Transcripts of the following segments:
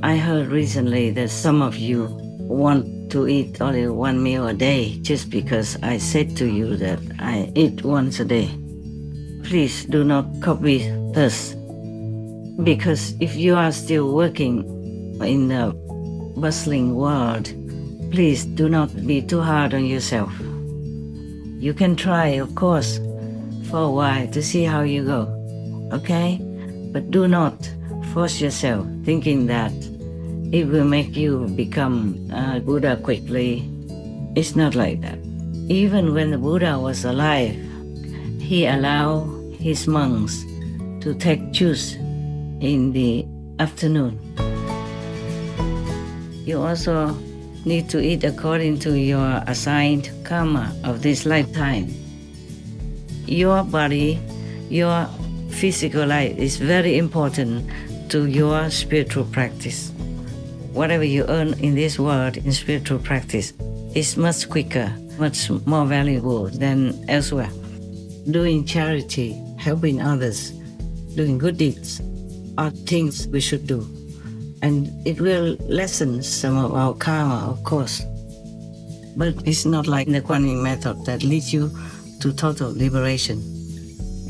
I heard recently that some of you want to eat only one meal a day just because I said to you that I eat once a day. Please do not copy this, because if you are still working in the bustling world, please do not be too hard on yourself. You can try, of course, for a while to see how you go, okay? But do not force yourself thinking that it will make you become a Buddha quickly. It's not like that. Even when the Buddha was alive, he allowed his monks to take juice in the afternoon. You also need to eat according to your assigned karma of this lifetime. Your body, your physical life is very important to your spiritual practice. Whatever you earn in this world in spiritual practice is much quicker, much more valuable than elsewhere. Doing charity, helping others, doing good deeds are things we should do. And it will lessen some of our karma, of course. But it's not like the Quanyin method that leads you to total liberation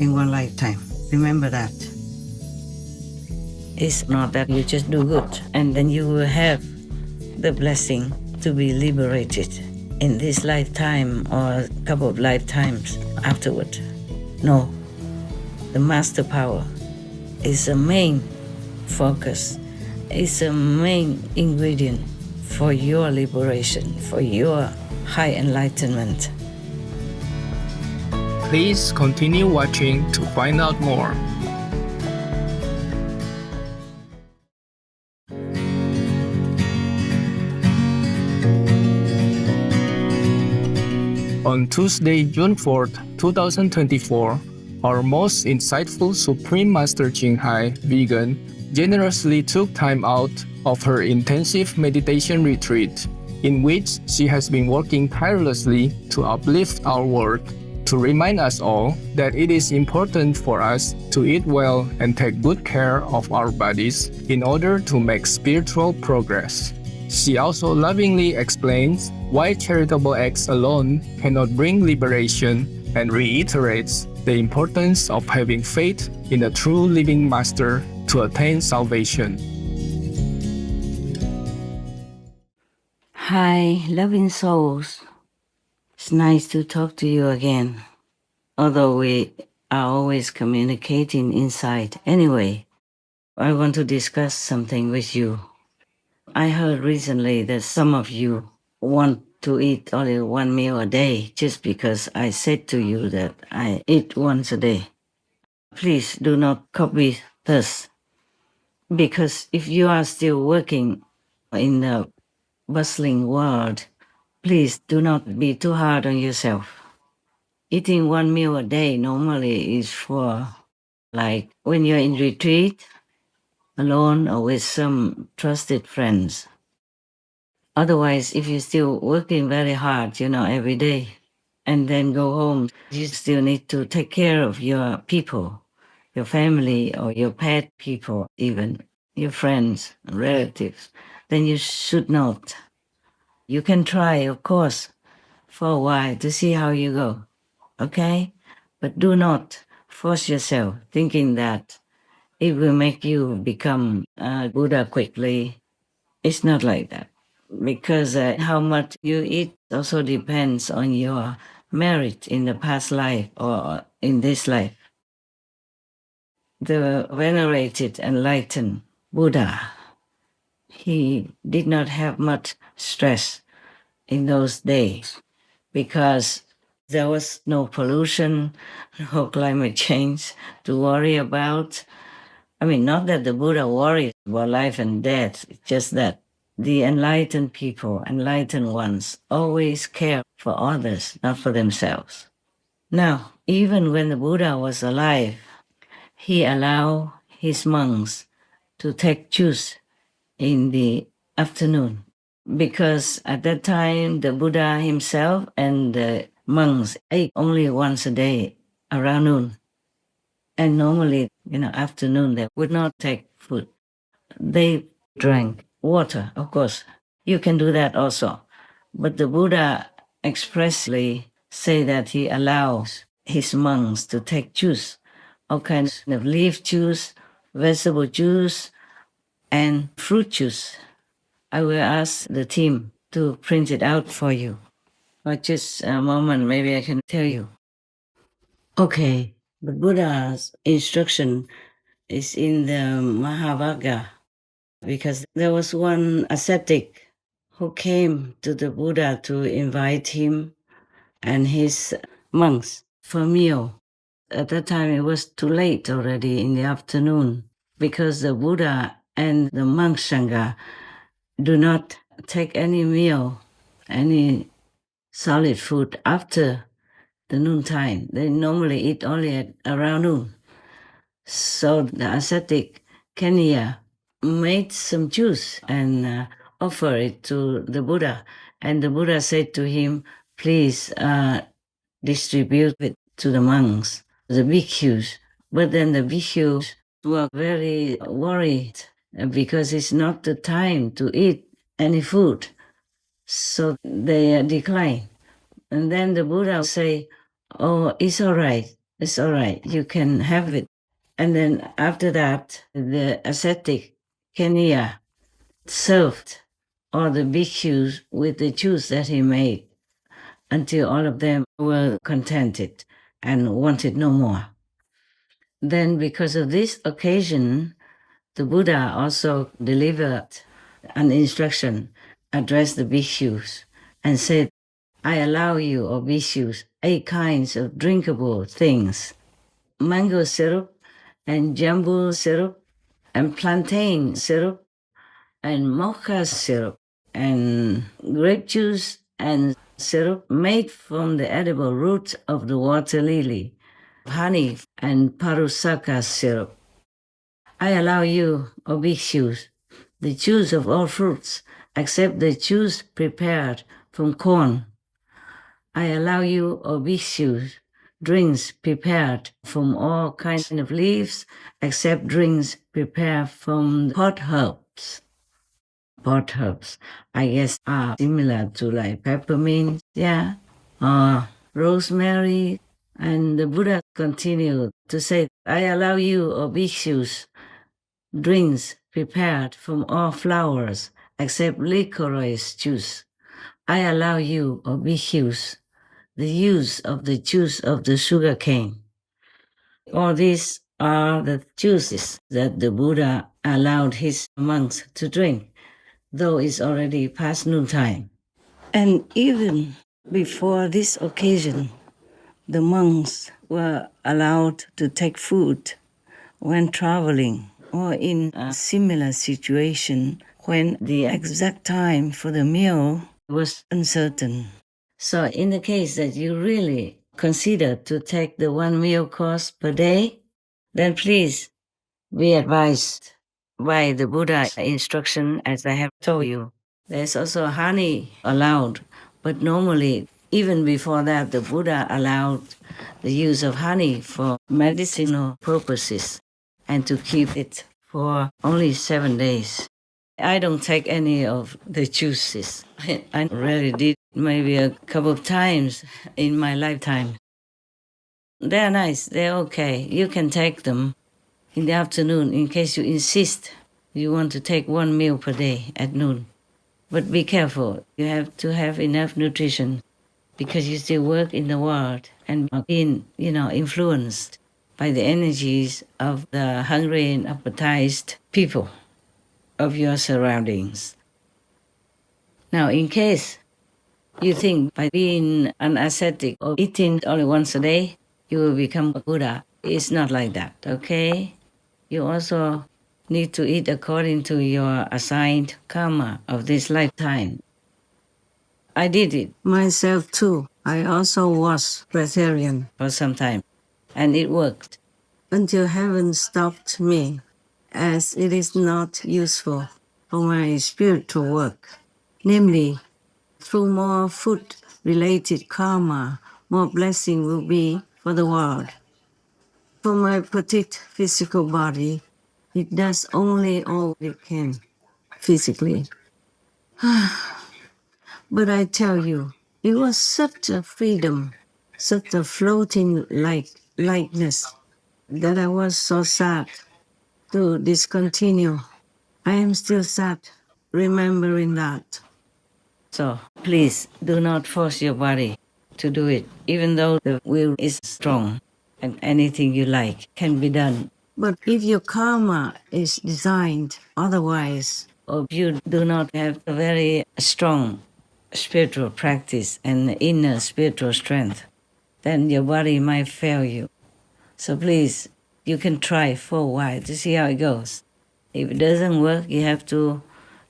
in one lifetime. Remember that. It's not that you just do good and then you will have the blessing to be liberated in this lifetime or a couple of lifetimes afterward. No, the master power is the main focus, is the main ingredient for your liberation, for your high enlightenment. Please continue watching to find out more. On Tuesday, June 4th, 2024, our most insightful Supreme Master Jinghai, vegan, generously took time out of her intensive meditation retreat, in which she has been working tirelessly to uplift our world, to remind us all that it is important for us to eat well and take good care of our bodies in order to make spiritual progress. She also lovingly explains why charitable acts alone cannot bring liberation and reiterates the importance of having faith in a true living master to attain salvation. Hi, loving souls. It's nice to talk to you again. Although we are always communicating inside. Anyway, I want to discuss something with you. I heard recently that some of you want to eat only one meal a day just because I said to you that I eat once a day. Please do not copy this, because if you are still working in the bustling world, please do not be too hard on yourself. Eating one meal a day normally is for, like, when you're in retreat, alone or with some trusted friends. Otherwise, if you're still working very hard, every day, and then go home, you still need to take care of your people, your family or your pet people, even your friends, relatives, then you should not. You can try, of course, for a while to see how you go, okay? But do not force yourself thinking that it will make you become a Buddha quickly. It's not like that, because how much you eat also depends on your merit in the past life or in this life. The venerated enlightened Buddha, he did not have much stress in those days because there was no pollution, no climate change to worry about. I mean, not that the Buddha worried about life and death, it's just that the enlightened people, enlightened ones, always care for others, not for themselves. Now, even when the Buddha was alive, he allowed his monks to take juice in the afternoon, because at that time the Buddha himself and the monks ate only once a day around noon. And normally, afternoon they would not take food. They drank water, of course. You can do that also. But the Buddha expressly say that he allows his monks to take juice, all kinds of leaf juice, vegetable juice, and fruit juice. I will ask the team to print it out for you. But just a moment, maybe I can tell you. Okay, the Buddha's instruction is in the Mahavagga, because there was one ascetic who came to the Buddha to invite him and his monks for a meal. At that time, it was too late already in the afternoon, because the Buddha and the monk Sangha do not take any meal, any solid food after the noontime. They normally eat only at around noon. So the ascetic Kenya made some juice and offered it to the Buddha. And the Buddha said to him, please distribute it to the monks, the bhikkhus. But then the bhikkhus were very worried because it's not the time to eat any food. So they declined. And then the Buddha say, oh, it's all right. It's all right. You can have it. And then after that, the ascetic Kenya served all the bhikkhus with the juice that he made until all of them were contented and wanted no more. Then because of this occasion, the Buddha also delivered an instruction, addressed the bhikkhus, and said, I allow you, O bhikkhus, 8 kinds of drinkable things: mango syrup, and jambu syrup, and plantain syrup, and mocha syrup, and grape juice, and syrup made from the edible roots of the water lily, honey, and parusaka syrup. I allow you, O bhikkhus, the juice of all fruits, except the juice prepared from corn. I allow you, O bhikkhus, drinks prepared from all kinds of leaves, except drinks prepared from pot herbs. Pot herbs, I guess, are similar to like peppermint, yeah, or rosemary. And the Buddha continued to say, I allow you, O bhikkhus, drinks prepared from all flowers, except licorice juice. I allow you, O bhikkhus, the use of the juice of the sugar cane. All these are the juices that the Buddha allowed his monks to drink, though it's already past noontime. And even before this occasion, the monks were allowed to take food when traveling or in a similar situation when the exact time for the meal was uncertain. So in the case that you really consider to take the 1 meal course per day, then please be advised by the Buddha instruction, as I have told you. There's also honey allowed, but normally, even before that, the Buddha allowed the use of honey for medicinal purposes and to keep it for only 7 days. I don't take any of the juices. I rarely did, maybe a couple of times in my lifetime. They're nice, they're okay. You can take them in the afternoon in case you insist you want to take 1 meal per day at noon. But be careful, you have to have enough nutrition because you still work in the world and are being, influenced by the energies of the hungry and appetized people of your surroundings. Now, in case you think by being an ascetic or eating only once a day, you will become a Buddha, it's not like that, okay? You also need to eat according to your assigned karma of this lifetime. I did it myself too. I also was vegetarian for some time, and it worked until heaven stopped me, as it is not useful for my spiritual work. Namely, through more food-related karma, more blessing will be for the world. For my petite physical body, it does only all it can. physically. But I tell you, it was such a freedom, such a floating lightness that I was so sad to discontinue. I am still sad remembering that. So please do not force your body to do it, even though the will is strong and anything you like can be done. But if your karma is designed otherwise, or you do not have a very strong spiritual practice and inner spiritual strength, then your body might fail you. So please, you can try for a while to see how it goes. If it doesn't work, you have to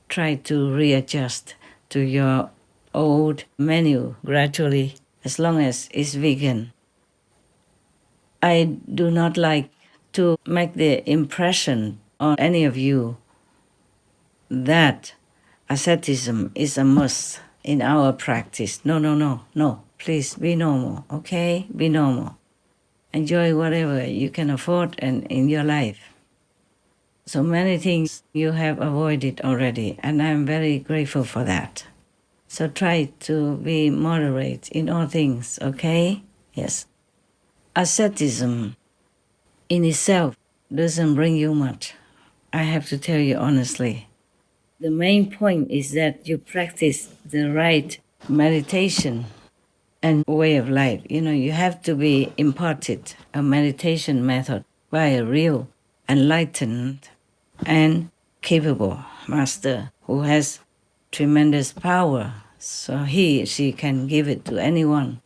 try to readjust to your old menu gradually, as long as it's vegan. I do not like to make the impression on any of you that asceticism is a must in our practice. No, no, no, no. Please be normal, okay? Be normal. Enjoy whatever you can afford and in your life. So many things you have avoided already, and I'm very grateful for that. So try to be moderate in all things, okay? Yes. Asceticism in itself doesn't bring you much. I have to tell you honestly. The main point is that you practice the right meditation and way of life. You have to be imparted a meditation method by a real enlightened and capable master who has tremendous power. So she can give it to anyone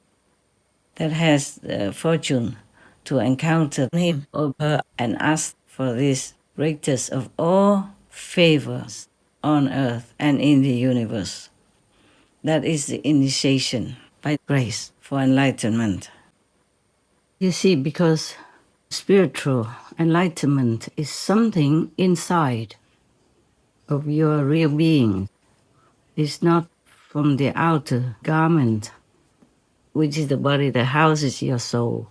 that has the fortune to encounter him or her and ask for this greatest of all favors on earth and in the universe. That is the initiation by grace for enlightenment. You see, because spiritual enlightenment is something inside of your real being. It's not from the outer garment, which is the body that houses your soul.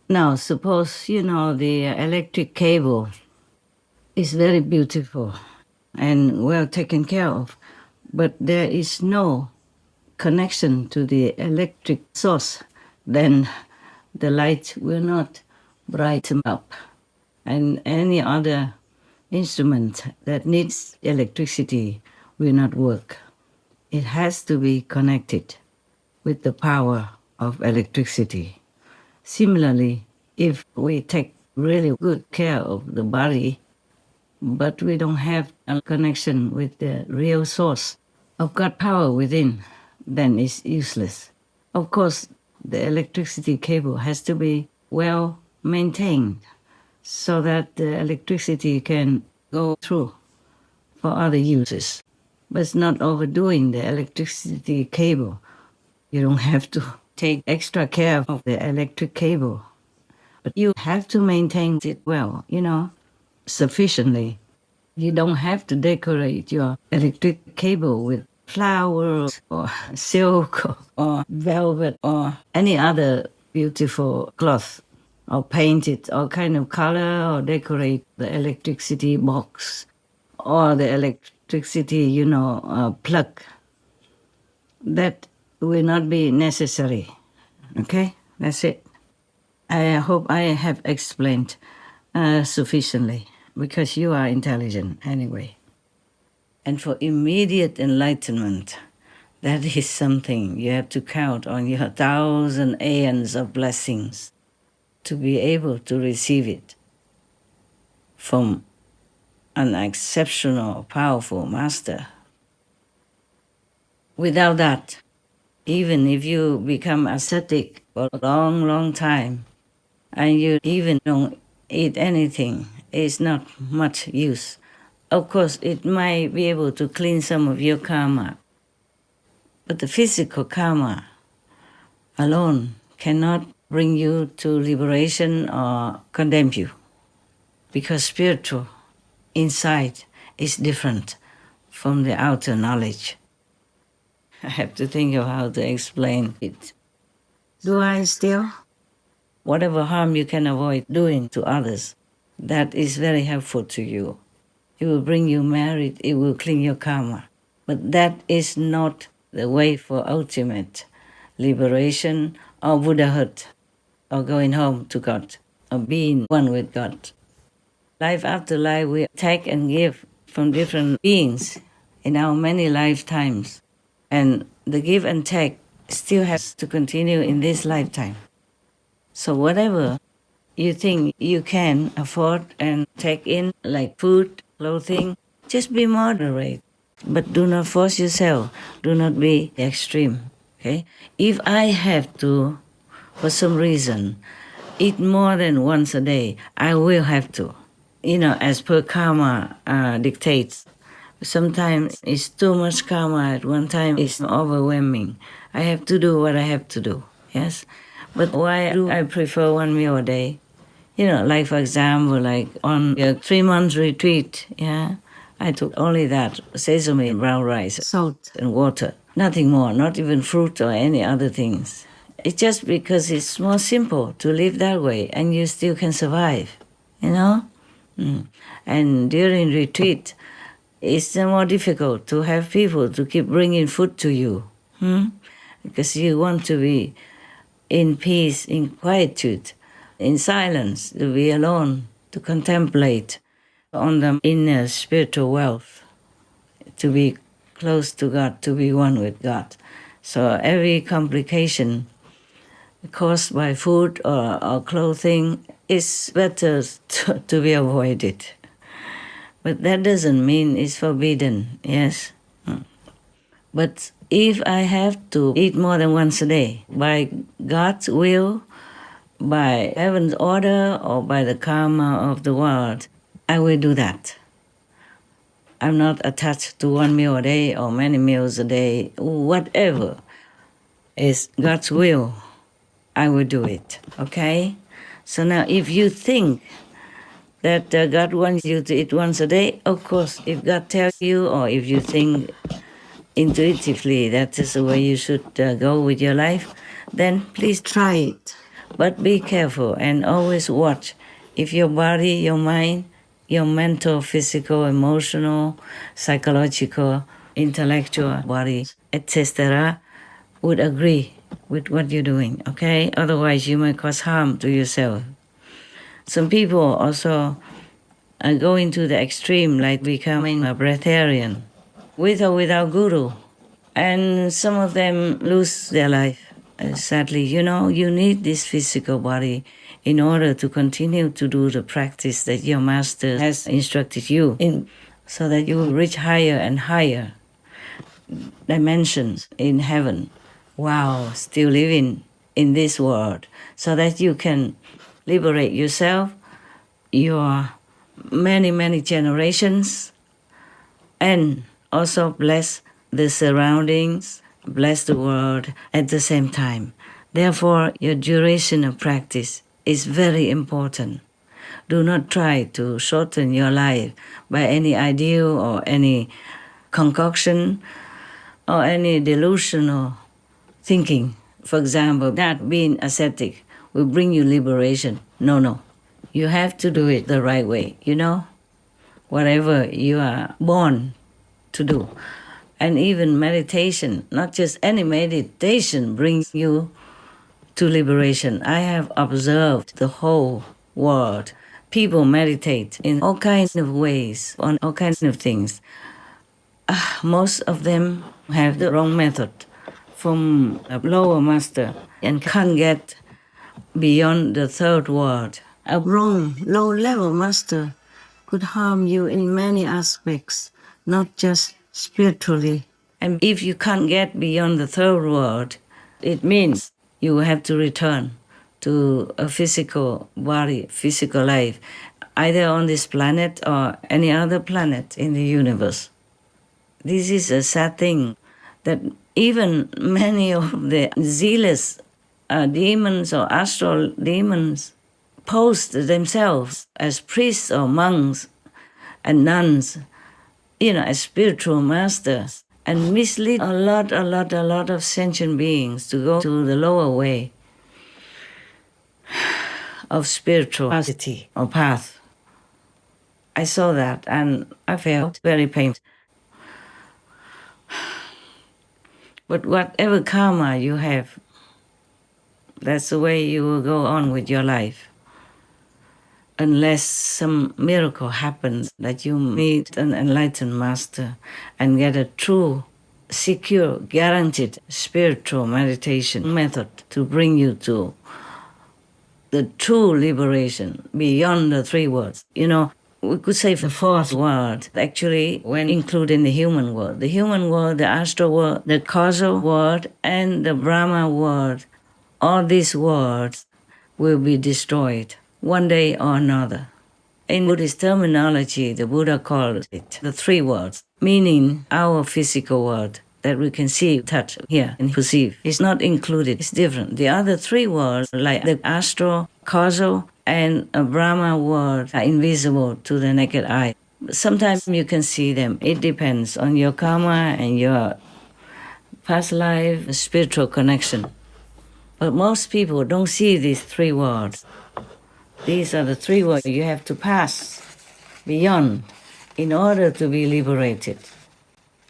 Now, suppose, the electric cable is very beautiful and well taken care of, but there is no connection to the electric source, then the light will not brighten up. And any other instrument that needs electricity will not work. It has to be connected with the power of electricity. Similarly, if we take really good care of the body, but we don't have a connection with the real source of God power within, then it's useless. Of course, the electricity cable has to be well maintained so that the electricity can go through for other uses. But it's not overdoing the electricity cable. You don't have to take extra care of the electric cable, but you have to maintain it well, sufficiently. You don't have to decorate your electric cable with flowers or silk or velvet or any other beautiful cloth, or paint it all kind of color, or decorate the electricity box or the electricity, plug. That will not be necessary. Okay, that's it. I hope I have explained sufficiently, because you are intelligent anyway. And for immediate enlightenment, that is something you have to count on your 1,000 aeons of blessings to be able to receive it from an exceptional, powerful master. Without that, even if you become ascetic for a long, long time, and you even don't eat anything, it's not much use. Of course, it might be able to clean some of your karma, but the physical karma alone cannot bring you to liberation or condemn you, because spiritual insight is different from the outer knowledge. I have to think of how to explain it. Do I still? Whatever harm you can avoid doing to others, that is very helpful to you. it will bring you merit, it will clean your karma. But that is not the way for ultimate liberation or Buddhahood or going home to God or being one with God. Life after life, we take and give from different beings in our many lifetimes. And the give and take still has to continue in this lifetime. So whatever you think you can afford and take in, like food, clothing, just be moderate. But do not force yourself. Do not be extreme. Okay? If I have to, for some reason, eat more than once a day, I will have to. As per karma dictates. Sometimes it's too much karma at one time, it's overwhelming. I have to do what I have to do, yes? But why do I prefer one meal a day? Like for example, like on a 3-month retreat, yeah, I took only that, sesame, brown rice, salt and water. Nothing more, not even fruit or any other things. It's just because it's more simple to live that way and you still can survive, And during retreat, it's more difficult to have people to keep bringing food to you, because you want to be in peace, in quietude, in silence, to be alone, to contemplate on the inner spiritual wealth, to be close to God, to be one with God. So every complication caused by food or clothing is better to be avoided. But that doesn't mean it's forbidden, yes? But if I have to eat more than once a day, by God's will, by heaven's order, or by the karma of the world, I will do that. I'm not attached to one meal a day or many meals a day. Whatever is God's will, I will do it, okay? So now if you think that God wants you to eat once a day, of course, if God tells you, or if you think intuitively that is the way you should go with your life, then please try it. But be careful and always watch if your body, your mind, your mental, physical, emotional, psychological, intellectual body, etc., would agree with what you're doing, okay? Otherwise, you might cause harm to yourself. Some people also go into the extreme, like becoming a breatharian, with or without guru. And some of them lose their life. Sadly, you need this physical body in order to continue to do the practice that your master has instructed you in, so that you will reach higher and higher dimensions in heaven while still living in this world, so that you can liberate yourself, your many, many generations, and also bless the surroundings, bless the world at the same time. Therefore, your duration of practice is very important. Do not try to shorten your life by any ideal or any concoction or any delusional thinking. For example, that being ascetic will bring you liberation. No. You have to do it the right way, whatever you are born to do. And even meditation, not just any meditation, brings you to liberation. I have observed the whole world. People meditate in all kinds of ways, on all kinds of things. Most of them have the wrong method from a lower master and can't get beyond the third world. A wrong, low-level master could harm you in many aspects, not just spiritually. And if you can't get beyond the third world, it means you have to return to a physical body, physical life, either on this planet or any other planet in the universe. This is a sad thing, that even many of the zealous demons or astral demons pose themselves as priests or monks and nuns, as spiritual masters, and mislead a lot of sentient beings to go to the lower way of spirituality or path. I saw that and I felt very painful. But whatever karma you have, that's the way you will go on with your life. Unless some miracle happens that you meet an enlightened master and get a true, secure, guaranteed spiritual meditation method to bring you to the true liberation beyond the three worlds. You know, we could say the fourth world, actually, when including the human world. The human world, the astral world, the causal world, and the Brahma world, all these worlds will be destroyed one day or another. In Buddhist terminology, the Buddha called it the three worlds, meaning our physical world that we can see, touch, hear, and perceive is not included. It's different. The other three worlds, like the astral, causal, and a Brahma world, are invisible to the naked eye. Sometimes you can see them. It depends on your karma and your past life, spiritual connection. But most people don't see these three worlds. These are the three worlds you have to pass beyond in order to be liberated.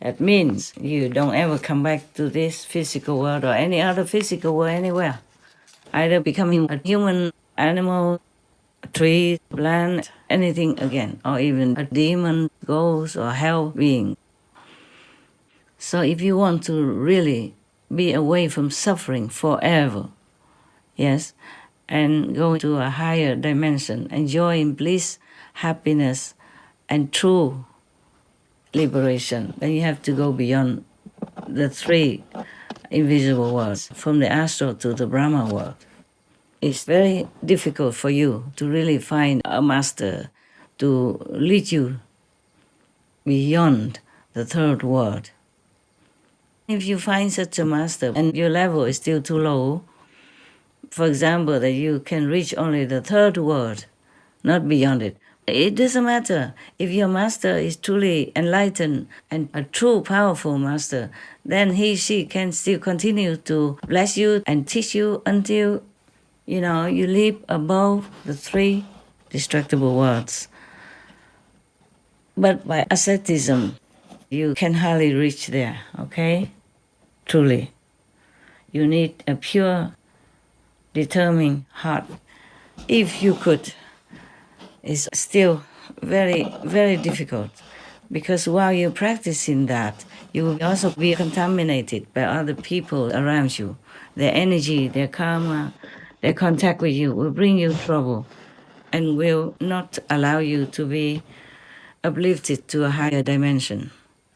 That means you don't ever come back to this physical world or any other physical world anywhere. Either becoming a human, animal, a tree, plant, anything again, or even a demon, ghost, or hell being. So if you want to really be away from suffering forever, yes, and go to a higher dimension, enjoying bliss, happiness, and true liberation, then you have to go beyond the three invisible worlds, from the astral to the Brahma world. It's very difficult for you to really find a master to lead you beyond the third world. If you find such a master and your level is still too low, for example, that you can reach only the third world, not beyond it, it doesn't matter. If your master is truly enlightened and a true powerful master, then she can still continue to bless you and teach you until, you leap above the three destructible worlds. But by asceticism, you can hardly reach there, okay? Truly. You need a pure, determined heart. If you could, it's still very, very difficult, because while you're practicing that, you will also be contaminated by other people around you. Their energy, their karma, their contact with you will bring you trouble and will not allow you to be uplifted to a higher dimension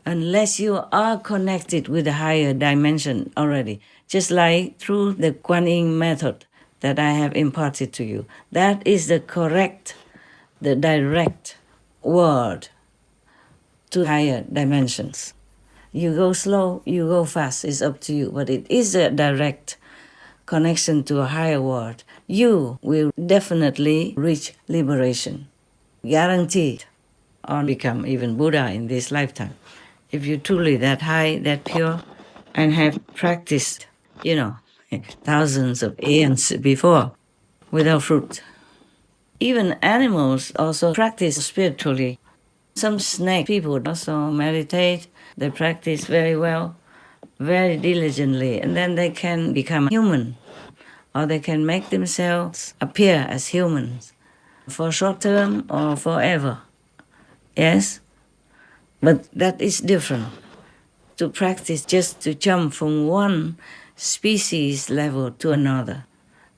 unless you are connected with a higher dimension already, just like through the Quanyin method that I have imparted to you. That is the direct word to higher dimensions. You go slow, you go fast, it's up to you, but it is a direct connection to a higher world. You will definitely reach liberation, guaranteed, or become even Buddha in this lifetime. If you're truly that high, that pure, and have practiced, thousands of aeons before without fruit. Even animals also practice spiritually. Some snake people also meditate. They practice very well, very diligently, and then they can become human, or they can make themselves appear as humans for short term or forever. Yes? But that is different. To practice just to jump from one species level to another,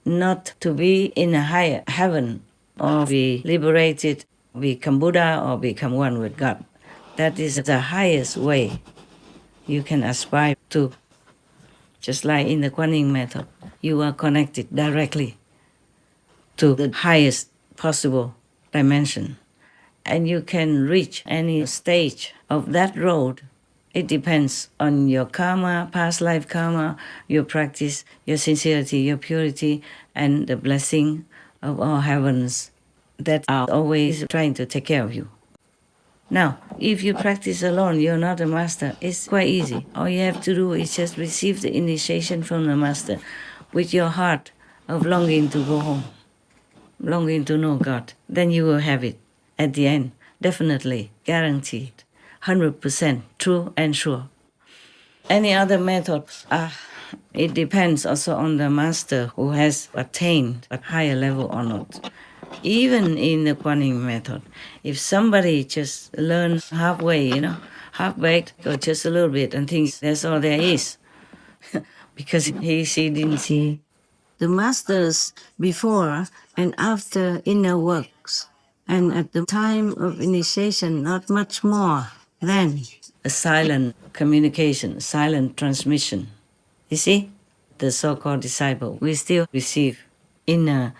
not to be in a higher heaven or be liberated, become Buddha or become one with God. That is the highest way you can aspire to. Just like in the Quanyin method, you are connected directly to the highest possible dimension. And you can reach any stage of that road. It depends on your karma, past life karma, your practice, your sincerity, your purity, and the blessing of all heavens that are always trying to take care of you. Now, if you practice alone, you're not a master, it's quite easy. All you have to do is just receive the initiation from the master with your heart of longing to go home, longing to know God. Then you will have it at the end. definitely, guaranteed, 100% true and sure. Any other method, it depends also on the master who has attained a higher level or not. Even in the Quanyin method, if somebody just learns halfway, half-baked or just a little bit and thinks that's all there is, because she didn't see the masters before and after inner works, and at the time of initiation, not much more than a silent communication, silent transmission. You see, the so-called disciple, we still receive inner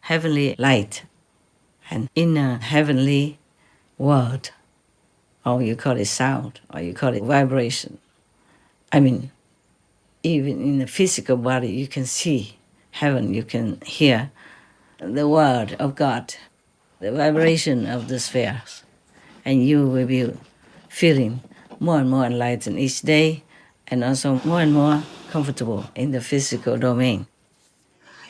heavenly light and inner heavenly word, or you call it sound, or you call it vibration. I mean, even in the physical body, you can see heaven, you can hear the word of God, the vibration of the spheres, and you will be feeling more and more enlightened each day, and also more and more comfortable in the physical domain.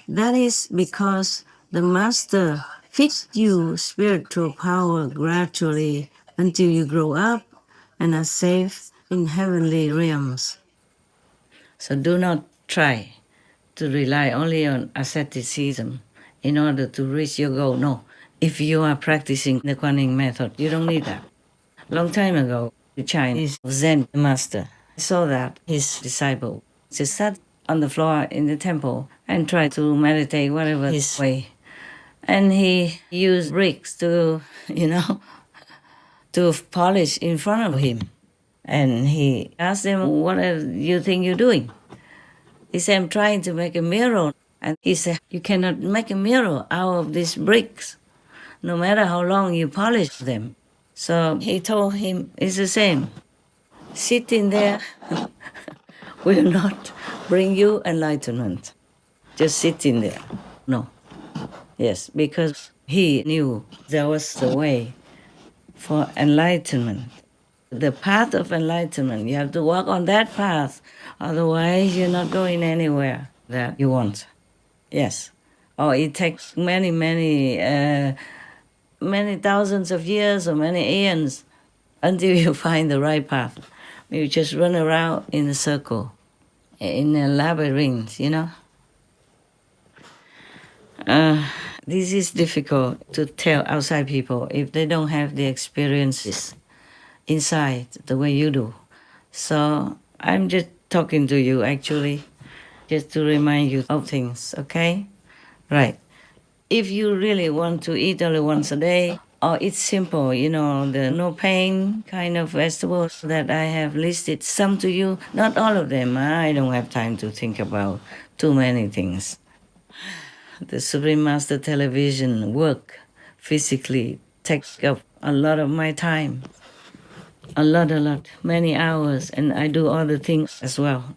That is because the Master feeds you spiritual power gradually until you grow up and are safe in heavenly realms. So do not try to rely only on asceticism in order to reach your goal. No, if you are practicing the Quanyin method, you don't need that. Long time ago, the Chinese Zen master saw that his disciple just sat on the floor in the temple and tried to meditate whatever his way. And he used bricks to, to polish in front of him. And he asked them, what do you think you're doing? He said, I'm trying to make a mirror. And he said, you cannot make a mirror out of these bricks, no matter how long you polish them. So he told him, it's the same. Sitting there will not bring you enlightenment. Just sitting there. No. Yes, because he knew there was the way for enlightenment. The path of enlightenment, you have to walk on that path. Otherwise, you're not going anywhere that you want. Yes. Or it takes many thousands of years or many eons until you find the right path. You just run around in a circle, in a labyrinth, This is difficult to tell outside people if they don't have the experiences inside the way you do. So I'm just talking to you actually, just to remind you of things, okay? Right. If you really want to eat only once a day, or it's simple, the no pain kind of vegetables that I have listed some to you, not all of them. I don't have time to think about too many things. The Supreme Master television work physically takes up a lot of my time. A lot, many hours, and I do other things as well.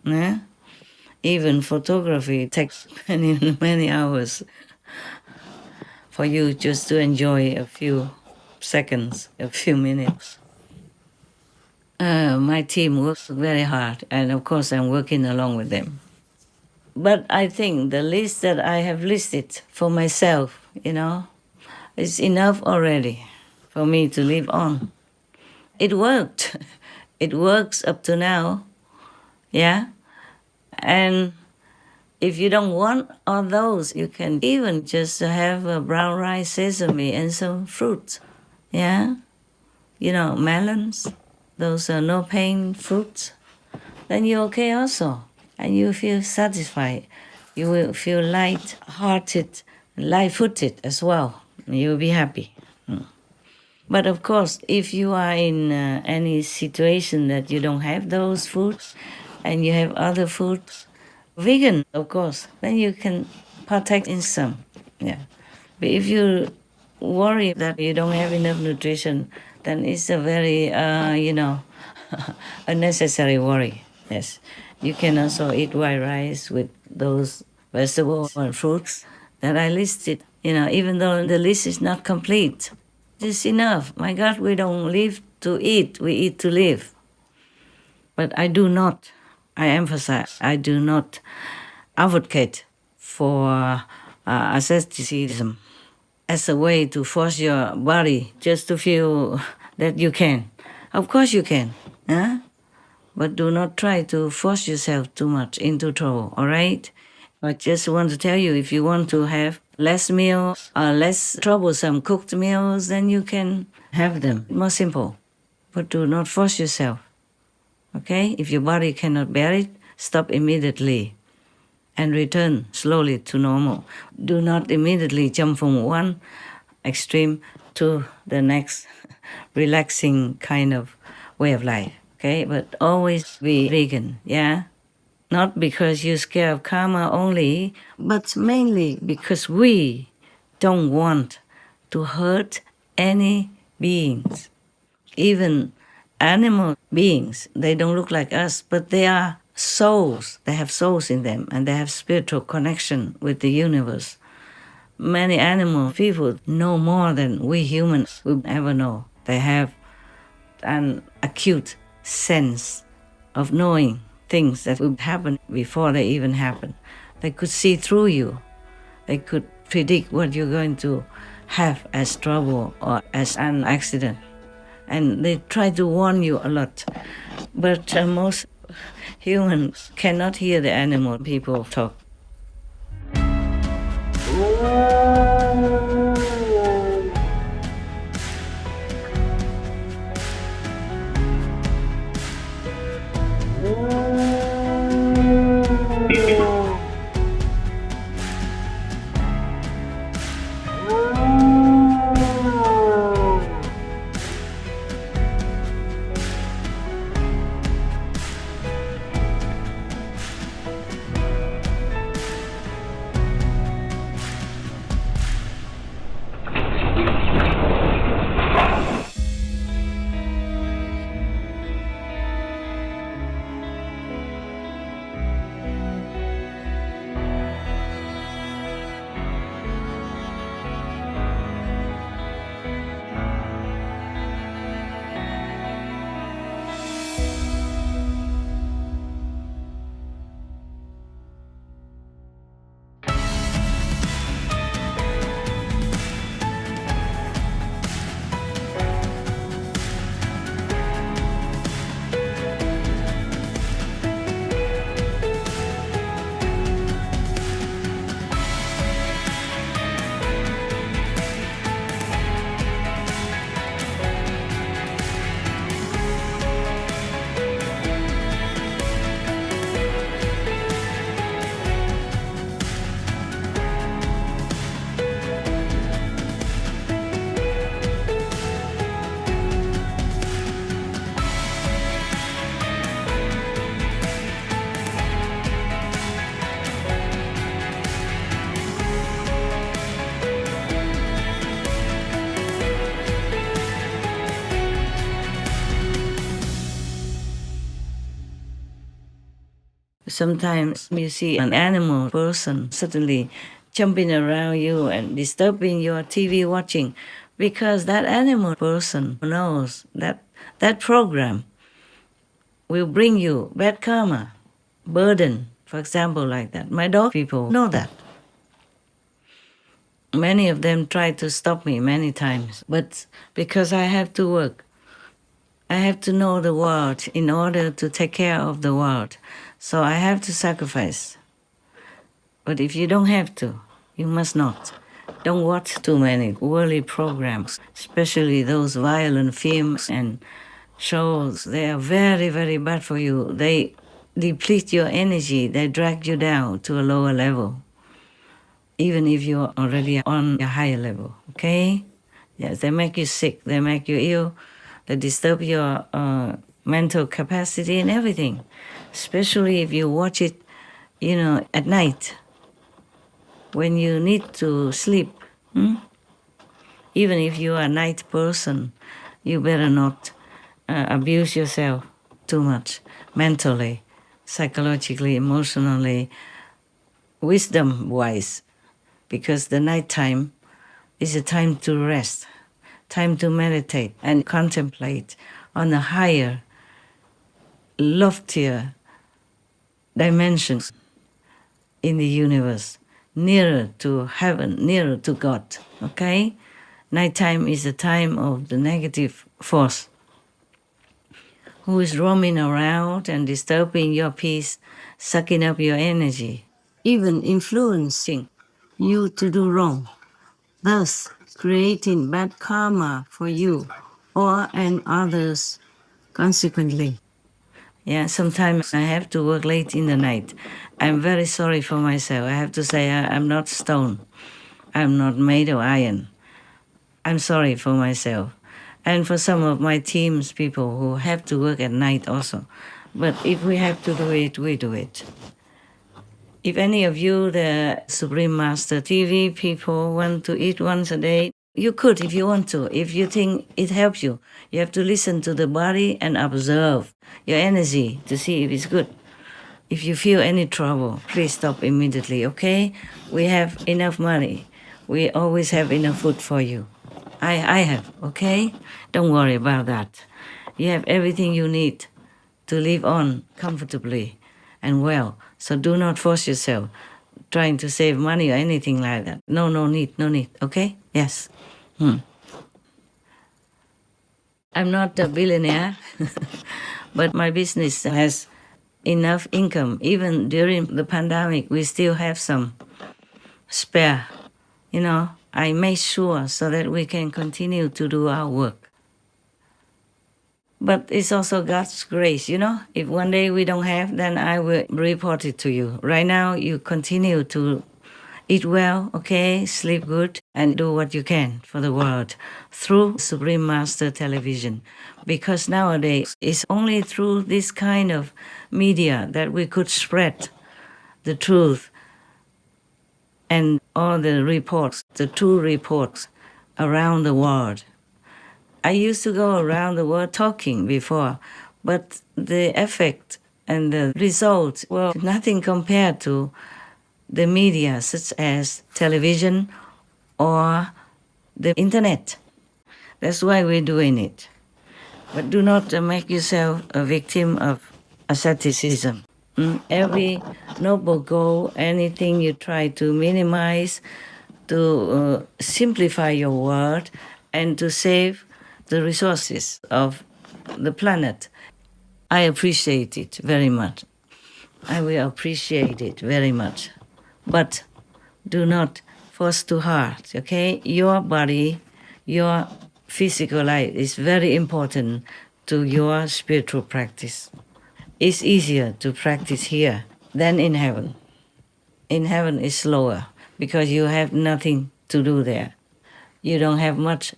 Even photography takes many hours for you just to enjoy a few seconds, a few minutes. My team works very hard, and of course I'm working along with them. But I think the list that I have listed for myself, is enough already for me to live on. It worked. It works up to now, yeah? And if you don't want all those, you can even just have a brown rice, sesame, and some fruit, yeah? Melons, those are no pain fruits. Then you're okay also. And you feel satisfied. You will feel light-hearted, light-footed as well. You'll be happy. But of course, if you are in any situation that you don't have those foods and you have other foods, vegan, of course, then you can partake in some. Yeah. But if you worry that you don't have enough nutrition, then it's a very, unnecessary worry. Yes. You can also eat white rice with those vegetables or fruits that I listed, even though the list is not complete. It's enough. My God, we don't live to eat, we eat to live. But I emphasize, I do not advocate for asceticism. as a way to force your body just to feel that you can. Of course you can, huh? But do not try to force yourself too much into trouble, all right? I just want to tell you, if you want to have less meals or less troublesome cooked meals, then you can have them. More simple. But do not force yourself, okay? If your body cannot bear it, stop immediately and return slowly to normal. Do not immediately jump from one extreme to the next relaxing kind of way of life, okay? But always be vegan, yeah? Not because you're scared of karma only, but mainly because we don't want to hurt any beings. Even animal beings, they don't look like us, but they are souls. They have souls in them and they have spiritual connection with the universe. Many animal people know more than we humans will ever know. They have an acute sense of knowing things that will happen before they even happen. They could see through you. They could predict what you're going to have as trouble or as an accident. And they try to warn you a lot. But most humans cannot hear the animal people talk. Sometimes you see an animal person suddenly jumping around you and disturbing your TV watching because that animal person knows that that program will bring you bad karma, burden, for example, like that. My dog people know that. Many of them tried to stop me many times, but because I have to work, I have to know the world in order to take care of the world. So I have to sacrifice. But if you don't have to, you must not. Don't watch too many worldly programs, especially those violent films and shows. They are very, very bad for you. They deplete your energy. They drag you down to a lower level, even if you're already on a higher level, okay? Yes, they make you sick. They make you ill. They disturb your mental capacity and everything, especially if you watch it, at night when you need to sleep. Even if you are a night person, you better not abuse yourself too much mentally, psychologically, emotionally, wisdom-wise, because the nighttime is a time to rest, time to meditate and contemplate on a higher, loftier dimensions in the universe, nearer to heaven, nearer to God, okay? Nighttime is the time of the negative force who is roaming around and disturbing your peace, sucking up your energy, even influencing you to do wrong, thus creating bad karma for you or and others consequently. Yeah, sometimes I have to work late in the night. I'm very sorry for myself. I have to say I'm not stone. I'm not made of iron. I'm sorry for myself. And for some of my team's people who have to work at night also. But if we have to do it, we do it. If any of you, the Supreme Master TV people, want to eat once a day, you could if you want to. If you think it helps you, you have to listen to the body and observe your energy to see if it's good. If you feel any trouble, please stop immediately, okay? We have enough money. We always have enough food for you. I have, okay? Don't worry about that. You have everything you need to live on comfortably and well. So do not force yourself trying to save money or anything like that. No need, okay? Yes. I'm not a billionaire, but my business has enough income. Even during the pandemic, we still have some spare. I made sure so that we can continue to do our work. But it's also God's grace, If one day we don't have, then I will report it to you. Right now, you continue to eat well, okay, sleep good, and do what you can for the world through Supreme Master Television. Because nowadays, it's only through this kind of media that we could spread the truth and all the reports, the true reports around the world. I used to go around the world talking before, but the effect and the results were nothing compared to the media such as television or the internet. That's why we're doing it. But do not make yourself a victim of asceticism. Every noble goal, anything you try to minimize, to simplify your world, and to save the resources of the planet, I appreciate it very much. I will appreciate it very much. But do not force too hard, okay? Your body, your physical life is very important to your spiritual practice. It's easier to practice here than in heaven. In heaven, it's slower because you have nothing to do there. You don't have much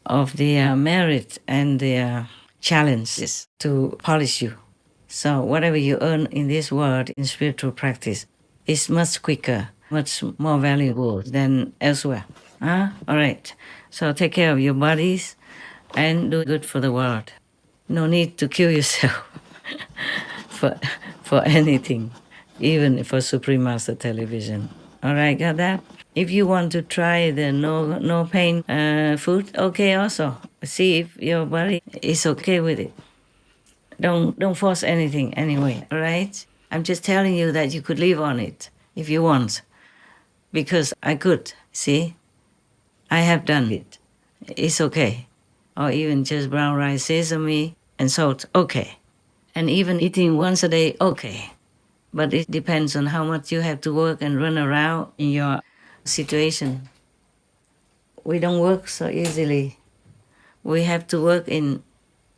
of the merit and the challenges to polish you. So whatever you earn in this world in spiritual practice is much quicker, much more valuable than elsewhere. All right. So take care of your bodies and do good for the world. No need to kill yourself for anything, even for Supreme Master Television. All right, got that? If you want to try the no pain food, okay also. See if your body is okay with it. Don't force anything anyway, all right? I'm just telling you that you could live on it if you want. Because I could, see? I have done it. It's okay. Or even just brown rice, sesame, and salt, okay. And even eating once a day, okay. But it depends on how much you have to work and run around in your situation. We don't work so easily. We have to work in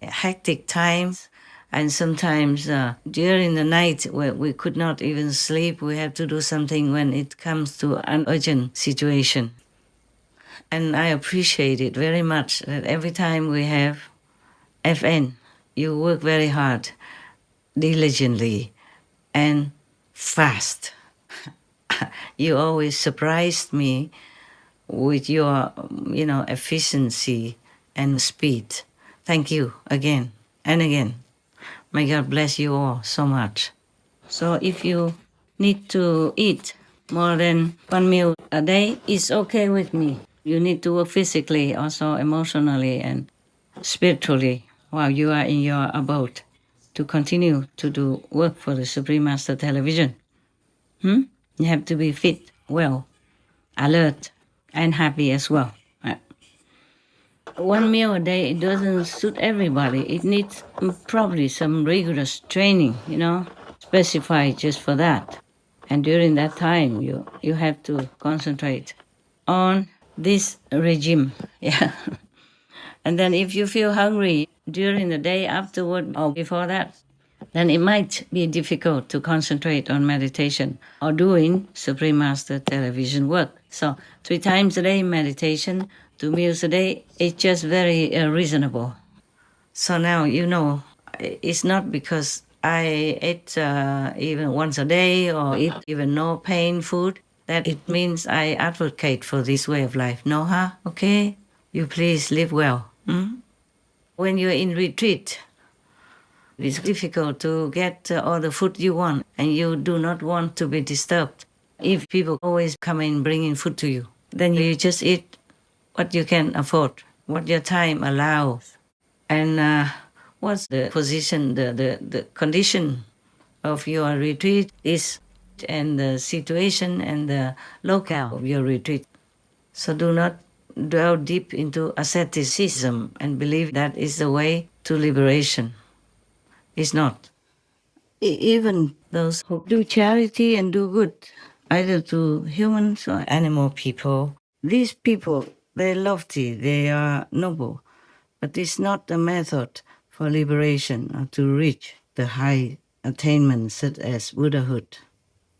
hectic times, and sometimes during the night where we could not even sleep, we have to do something when it comes to an urgent situation. And I appreciate it very much that every time we have FN, you work very hard, diligently, and fast. You always surprised me with your, efficiency and speed. Thank you again and again. May God bless you all so much. So if you need to eat more than one meal a day, it's okay with me. You need to work physically, also emotionally and spiritually while you are in your abode to continue to do work for the Supreme Master Television. You have to be fit well, alert, and happy as well. One meal a day, it doesn't suit everybody. It needs probably some rigorous training, specified just for that. And during that time, you have to concentrate on this regime. Yeah. And then if you feel hungry during the day afterward or before that, then it might be difficult to concentrate on meditation or doing Supreme Master television work. So 3 times a day meditation, 2 meals a day, it's just very reasonable. So now it's not because I ate even once a day or eat even no pain food that it means I advocate for this way of life. No, huh? Okay? You please live well. When you're in retreat, it's difficult to get all the food you want, and you do not want to be disturbed. If people always come in bringing food to you, then you just eat what you can afford, what your time allows. And what's the position, the condition of your retreat is, and the situation and the locale of your retreat. So do not dwell deep into asceticism and believe that is the way to liberation. It's not. Even those who do charity and do good, either to humans or animal people, these people, they're lofty, they are noble, but it's not a method for liberation or to reach the high attainments such as Buddhahood.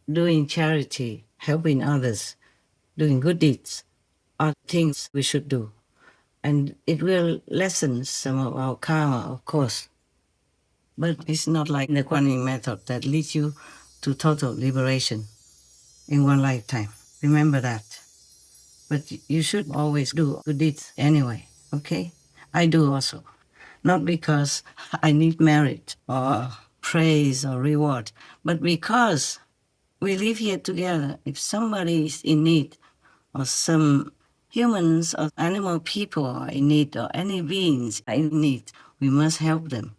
Doing charity, helping others, doing good deeds are things we should do. And it will lessen some of our karma, of course. But it's not like the Quanyin method that leads you to total liberation in one lifetime. Remember that. But you should always do good deeds anyway, okay? I do also. Not because I need merit or praise or reward, but because we live here together. If somebody is in need, or some humans or animal people are in need, or any beings are in need, we must help them.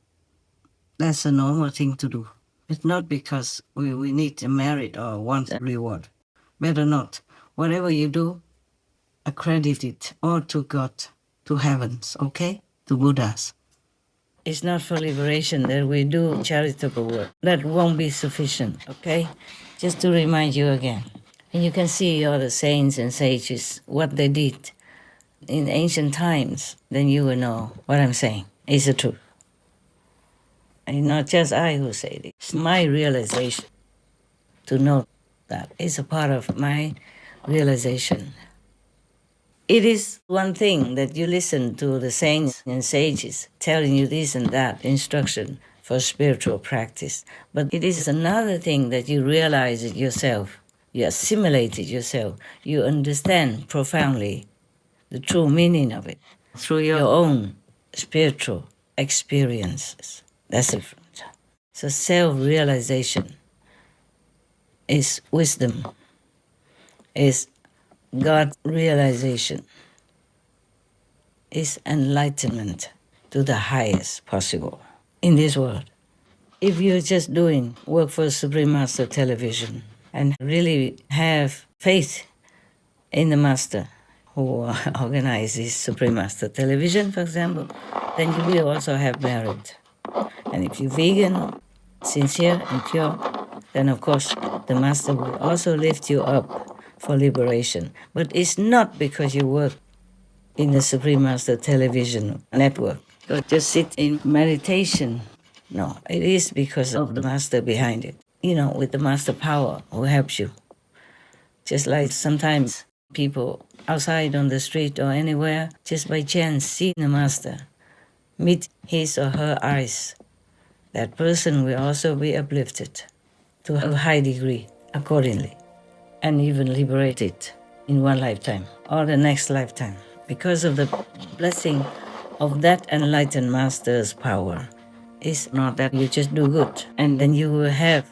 That's a normal thing to do. It's not because we need a merit or want a reward. Better not. Whatever you do, accredit it all to God, to heavens, okay? To Buddhas. It's not for liberation that we do charitable work. That won't be sufficient, okay? Just to remind you again. And you can see all the saints and sages, what they did in ancient times, then you will know what I'm saying is the truth. And not just I who say it. It's my realization to know that. It's a part of my realization. It is one thing that you listen to the saints and sages telling you this and that instruction for spiritual practice. But it is another thing that you realize it yourself. You assimilate it yourself. You understand profoundly the true meaning of it through your own spiritual experiences. That's different. So self-realization is wisdom, is God realization, is enlightenment to the highest possible in this world. If you're just doing work for Supreme Master Television and really have faith in the Master who organizes Supreme Master Television, for example, then you will also have merit. And if you're vegan, sincere and pure, then of course the Master will also lift you up for liberation. But it's not because you work in the Supreme Master Television network or just sit in meditation. No, it is because of the Master behind it. With the Master power who helps you. Just like sometimes people outside on the street or anywhere, just by chance see the Master, meet his or her eyes, that person will also be uplifted to a high degree accordingly, and even liberated in one lifetime or the next lifetime because of the blessing of that enlightened Master's power. It's not that you just do good and then you will have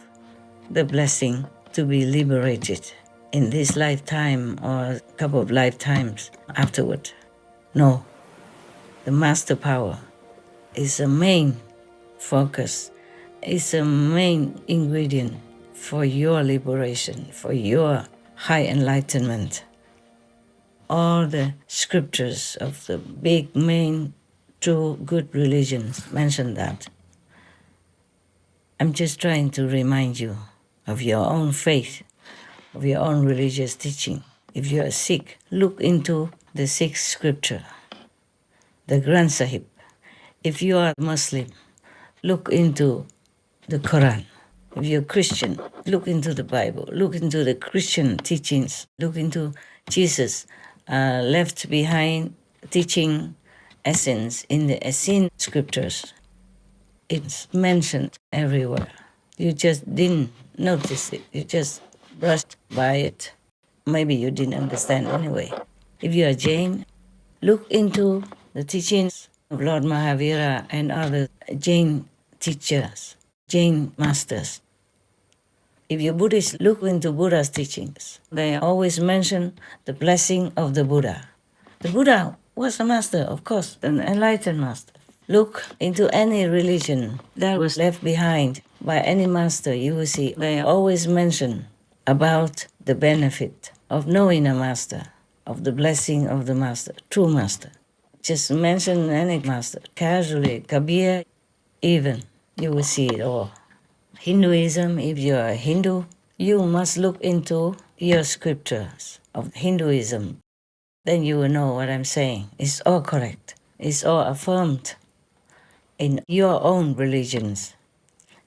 the blessing to be liberated in this lifetime or a couple of lifetimes afterward. No, the Master power is a main focus, is a main ingredient for your liberation, for your high enlightenment. All the scriptures of the big, main, true, good religions mention that. I'm just trying to remind you of your own faith, of your own religious teaching. If you are Sikh, look into the Sikh scripture, the Granth Sahib. If you are Muslim, look into the Quran. If you're Christian, look into the Bible, look into the Christian teachings, look into Jesus left behind teaching essence in the Essene scriptures. It's mentioned everywhere. You just didn't notice it. You just brushed by it. Maybe you didn't understand anyway. If you are Jain, look into the teachings of Lord Mahavira and other Jain teachers, Jain masters. If you're Buddhist, look into Buddha's teachings. They always mention the blessing of the Buddha. The Buddha was a master, of course, an enlightened master. Look into any religion that was left behind by any master, you will see they always mention about the benefit of knowing a master, of the blessing of the master, true master. Just mention any master, casually, Kabir, even, you will see it all. Hinduism, if you are a Hindu, you must look into your scriptures of Hinduism. Then you will know what I'm saying. It's all correct. It's all affirmed in your own religions.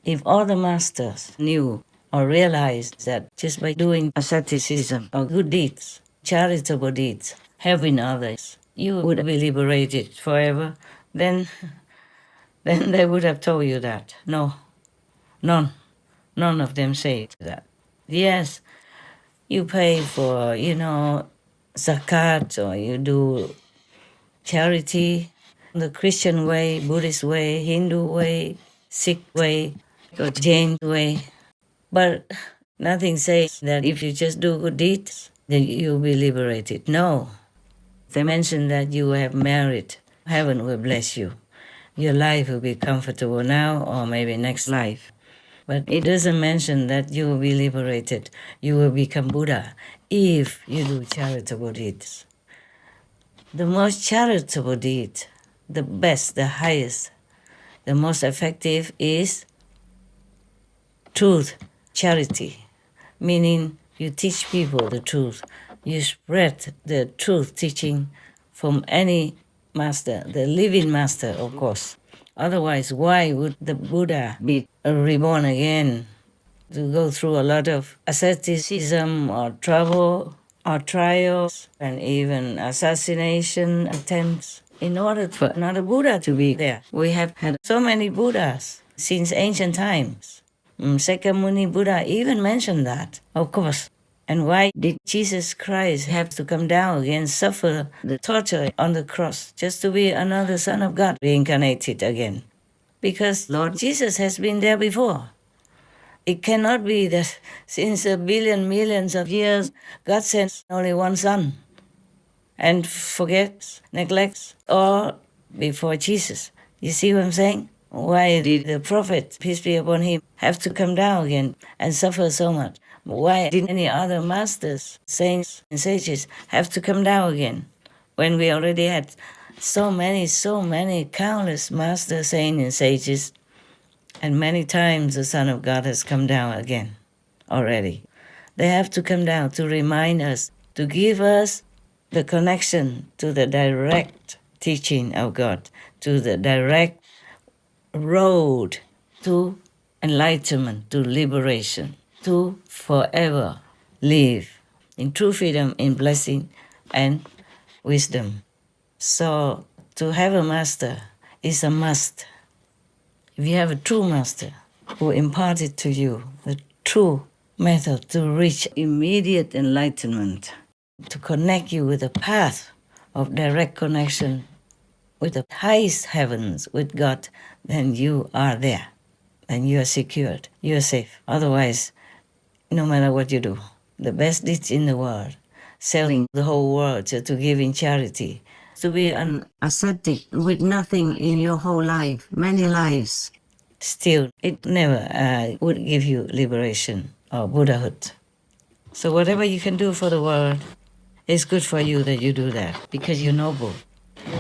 If all the masters knew or realized that just by doing asceticism or good deeds, charitable deeds, helping others, you would be liberated forever, then they would have told you that. No, none of them say that. Yes, you pay for, zakat, or you do charity the Christian way, Buddhist way, Hindu way, Sikh way, or Jain way. But nothing says that if you just do good deeds, then you'll be liberated. No. They mention that you have merit. Heaven will bless you. Your life will be comfortable now or maybe next life. But it doesn't mention that you will be liberated. You will become Buddha if you do charitable deeds. The most charitable deed, the best, the highest, the most effective is truth, charity, meaning you teach people the truth. You spread the truth teaching from any master, the living master, of course. Otherwise, why would the Buddha be reborn again to go through a lot of asceticism or trouble or trials and even assassination attempts in order for another Buddha to be there? We have had so many Buddhas since ancient times. Sakyamuni Buddha even mentioned that, of course. And why did Jesus Christ have to come down again, suffer the torture on the cross, just to be another Son of God reincarnated again? Because Lord Jesus has been there before. It cannot be that since a billion, millions of years, God sends only one Son and forgets, neglects all before Jesus. You see what I'm saying? Why did the prophet, peace be upon him, have to come down again and suffer so much? Why didn't any other masters, saints, and sages have to come down again when we already had so many countless masters, saints, and sages, and many times the Son of God has come down again already? They have to come down to remind us, to give us the connection to the direct teaching of God, to the direct road to enlightenment, to liberation, to forever live in true freedom, in blessing and wisdom. So to have a master is a must. If you have a true master who imparted to you the true method to reach immediate enlightenment, to connect you with the path of direct connection with the highest heavens, with God, then you are there. Then you are secured. You are safe. Otherwise, no matter what you do, the best deeds in the world, selling the whole world to give in charity, to be an ascetic with nothing in your whole life, many lives, still, it never would give you liberation or Buddhahood. So whatever you can do for the world, it's good for you that you do that because you're noble,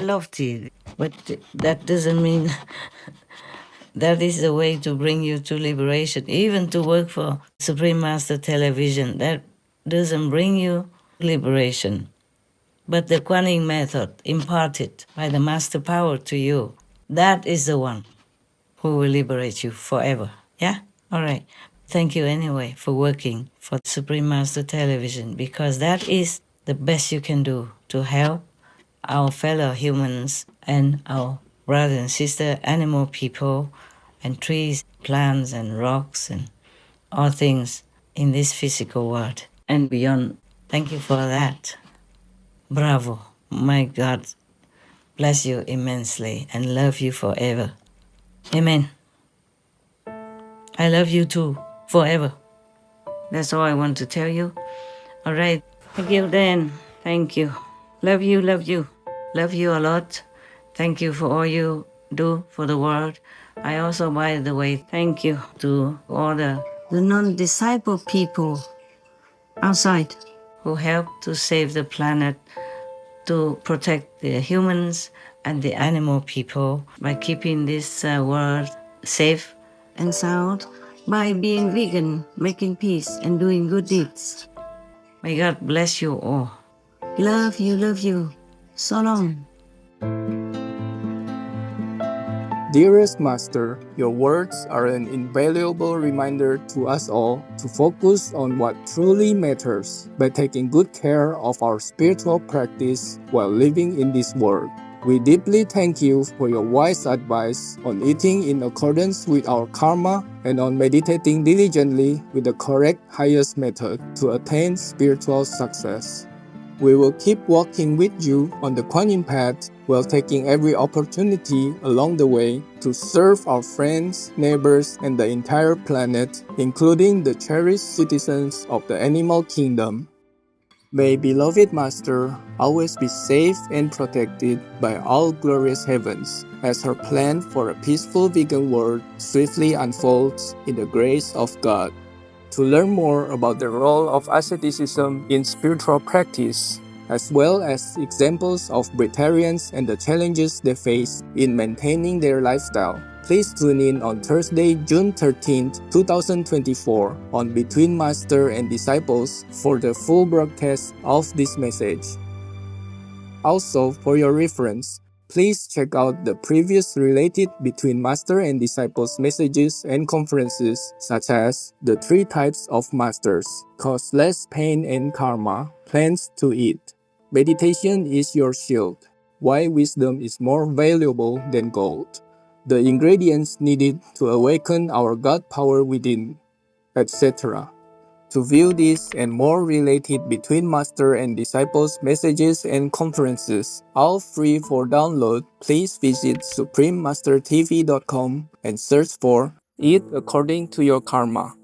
lofty. But that doesn't mean that is the way to bring you to liberation. Even to work for Supreme Master Television, that doesn't bring you liberation. But the Quanyin method imparted by the Master Power to you, that is the one who will liberate you forever. Yeah? All right. Thank you anyway for working for Supreme Master Television because that is the best you can do to help our fellow humans and our brother and sister animal people and trees, plants and rocks and all things in this physical world and beyond. Thank you for that. Bravo. My God bless you immensely and love you forever. Amen. I love you too, forever. That's all I want to tell you. All right. Thank you, Dan. Thank you. Love you, love you. Love you a lot. Thank you for all you do for the world. I also, by the way, thank you to all the non-disciple people outside who help to save the planet, to protect the humans and the animal people by keeping this world safe and sound, by being vegan, making peace, and doing good deeds. May God bless you all. Love you, love you. So long. Dearest Master, your words are an invaluable reminder to us all to focus on what truly matters by taking good care of our spiritual practice while living in this world. We deeply thank you for your wise advice on eating in accordance with our karma and on meditating diligently with the correct highest method to attain spiritual success. We will keep walking with you on the Quanyin path while taking every opportunity along the way to serve our friends, neighbors, and the entire planet, including the cherished citizens of the animal kingdom. May beloved Master always be safe and protected by all glorious heavens as her plan for a peaceful vegan world swiftly unfolds in the grace of God. To learn more about the role of asceticism in spiritual practice, as well as examples of Breatharians and the challenges they face in maintaining their lifestyle, please tune in on Thursday, June 13, 2024 on Between Master and Disciples for the full broadcast of this message. Also, for your reference, please check out the previous related Between Master and Disciples messages and conferences, such as The 3 Types of Masters, Cause Less Pain and Karma, Plans to Eat, Meditation is Your Shield, Why Wisdom is More Valuable Than Gold, The Ingredients Needed to Awaken Our God Power Within, etc. To view this and more related Between Master and Disciples messages and conferences, all free for download, please visit suprememastertv.com and search for Eat According to Your Karma.